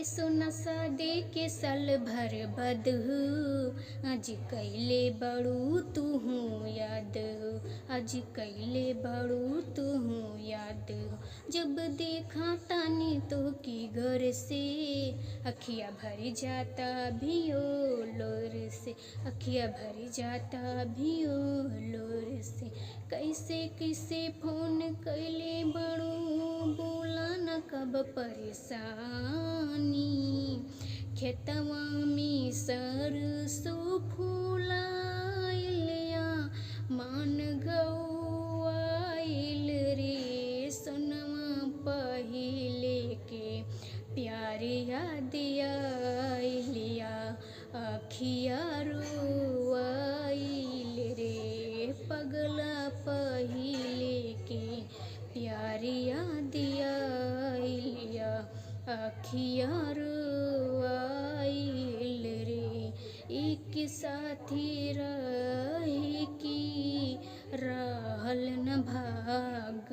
सोना दे के साल भर बदहू आज कैले बड़ू तू हूँ याद आज कैले बड़ू तू हूँ याद जब देखा तानी तो की घर से अखिया भर जाता भी ओ लोर से अखिया भर जाता भी ओ लोर से कैसे किसे फोन कैले बड़ू बोला न कब परेशानी खेतवा में सरसों फूलाइलिया मान गौआइल रे सोनवा पहिले के प्यार याद आइलिया अखिया रोआइल रे पगला पहिले के प्यार याद आइलिया अखिया रोआइल रे एक साथी रही की रहल न भाग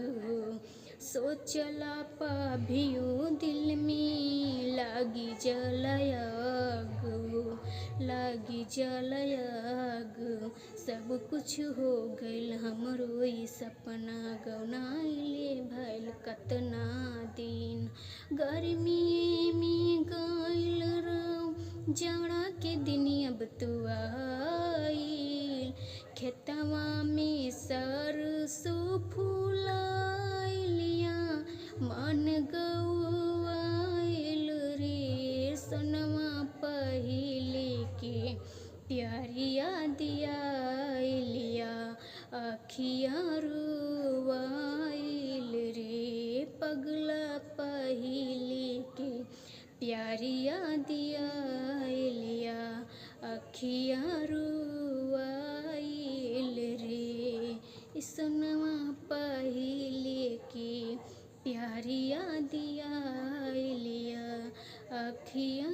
सोचला पाभियो दिल में लागी जलयाग सब कुछ हो गइल हमरो ई सपना गौनाइले भइल कतना दिन गर्मी में गइल रहो जाड़ा के दिन अब तू आइल खेतवा में सरसों फूलाइलिया मन गौआइल रे सोनवा पहिले के प्यारी याद आइलिया अखिया रोआइल रे पगला पहिले के प्यारी याद आइलिया अखिया रोआइल रे सोनवा पहिले के प्यारी याद आइलिया अखिया